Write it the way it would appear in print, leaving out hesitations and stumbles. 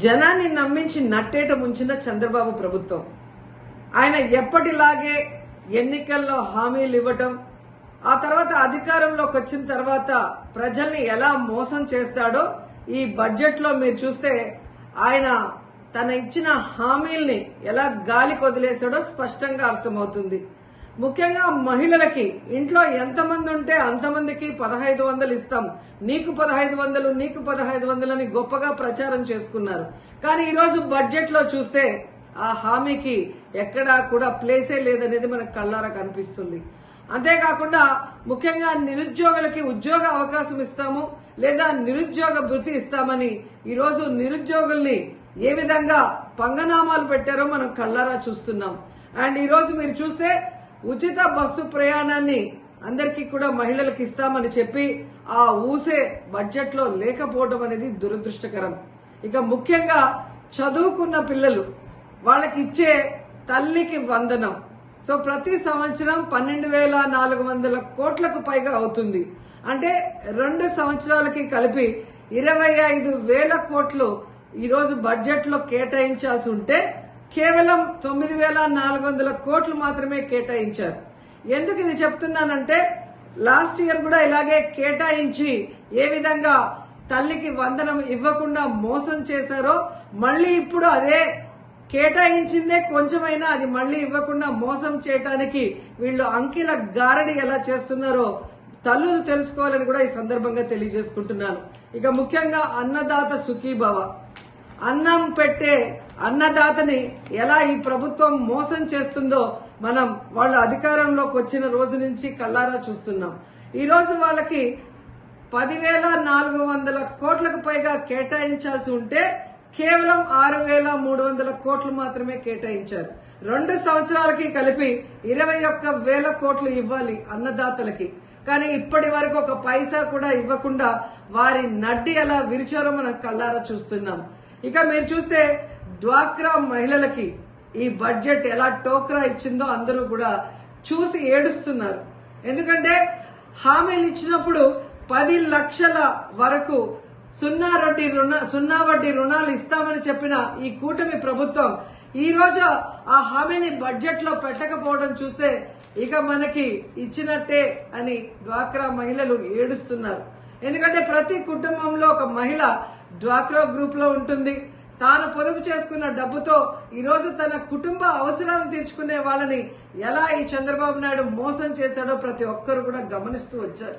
జనాన్ని నమ్మించి నట్టేట ముంచిన చంద్రబాబు ప్రభుత్వం ఆయన ఎప్పటిలాగే ఎన్నికల్లో హామీలు ఇవ్వటం, ఆ తర్వాత అధికారంలోకి వచ్చిన తర్వాత ప్రజల్ని ఎలా మోసం చేస్తాడో ఈ బడ్జెట్ లో మీరు చూస్తే ఆయన తన ఇచ్చిన హామీల్ని ఎలా గాలి కొదిలేశాడో స్పష్టంగా అర్థమవుతుంది. ముఖ్యంగా మహిళలకి ఇంట్లో ఎంతమంది ఉంటే అంతమందికి 1500 ఇస్తాం, నీకు 1500 నీకు 1500 అని గొప్పగా ప్రచారం చేసుకున్నారు. కానీ ఈరోజు బడ్జెట్ లో చూస్తే ఆ హామీకి ఎక్కడా కూడా ప్లేసే లేదనేది మనకు కళ్ళారా కనిపిస్తుంది. అంతేకాకుండా ముఖ్యంగా నిరుద్యోగులకి ఉద్యోగ అవకాశం ఇస్తాము లేదా నిరుద్యోగ భృతి ఇస్తామని ఈరోజు నిరుద్యోగుల్ని ఏ విధంగా పంగనామాలు పెట్టారో మనం కళ్ళారా చూస్తున్నాం. అండ్ ఈరోజు మీరు చూస్తే ఉచిత బస్సు ప్రయాణాన్ని అందరికీ కూడా మహిళలకు ఇస్తామని చెప్పి ఆ ఊసే బడ్జెట్ లో లేకపోవడం అనేది దురదృష్టకరం. ఇక ముఖ్యంగా చదువుకున్న పిల్లలు వాళ్ళకి ఇచ్చే తల్లికి వందనం సో ప్రతి సంవత్సరం 12,400 కోట్లకు పైగా అవుతుంది. అంటే 2 సంవత్సరాలకి కలిపి 25,000 కోట్లు ఈరోజు బడ్జెట్ లో కేటాయించాల్సి ఉంటే కేవలం 9,400 కోట్లు మాత్రమే కేటాయించారు. ఎందుకు ఇది చెప్తున్నానంటే లాస్ట్ ఇయర్ కూడా ఇలాగే కేటాయించి ఏ విధంగా తల్లికి వందనం ఇవ్వకుండా మోసం చేశారో మళ్ళీ ఇప్పుడు అదే కేటాయించిందే కొంచెమైనా అది మళ్ళీ ఇవ్వకుండా మోసం చేయడానికి వీళ్ళు అంకెల గారడి ఎలా చేస్తున్నారో తల్లులు తెలుసుకోవాలని కూడా ఈ సందర్భంగా తెలియజేసుకుంటున్నాను. ఇక ముఖ్యంగా అన్నదాత సుఖీభవ, అన్నం పెట్టే అన్నదాతని ఎలా ఈ ప్రభుత్వం మోసం చేస్తుందో మనం వాళ్ళ అధికారంలోకి వచ్చిన రోజు నుంచి కళ్ళారా చూస్తున్నాం. ఈ రోజు వాళ్ళకి 10,400 కోట్లకు పైగా కేటాయించాల్సి ఉంటే కేవలం 6,300 కోట్లు మాత్రమే కేటాయించారు. 2 సంవత్సరాలకి కలిపి 21,000 కోట్లు ఇవ్వాలి అన్నదాతలకి. కానీ ఇప్పటి వరకు ఒక పైసా కూడా ఇవ్వకుండా వారి నడ్డి ఎలా విరిచారో మనం కళ్ళారా చూస్తున్నాం. ఇక మీరు చూస్తే డ్వాక్రా మహిళలకి ఈ బడ్జెట్ ఎలా టోక్రా ఇచ్చిందో అందరూ కూడా చూసి ఏడుస్తున్నారు. ఎందుకంటే హామీలు ఇచ్చినప్పుడు 10 లక్షల వరకు సున్నా వడ్డీ రుణాలు ఇస్తామని చెప్పిన ఈ కూటమి ప్రభుత్వం ఈ రోజు ఆ హామీని బడ్జెట్ లో పెట్టకపోవడం చూస్తే ఇక మనకి ఇచ్చినట్టే అని డ్వాక్రా మహిళలు ఏడుస్తున్నారు. ఎందుకంటే ప్రతి కుటుంబంలో ఒక మహిళ డ్వాక్రా గ్రూప్ లో ఉంటుంది. తాను పొదుపు చేసుకున్న డబ్బుతో ఈ రోజు తన కుటుంబ అవసరాలను తీర్చుకునే వాళ్ళని ఎలా ఈ చంద్రబాబు నాయుడు మోసం చేశాడో ప్రతి ఒక్కరు కూడా గమనిస్తూ వచ్చారు.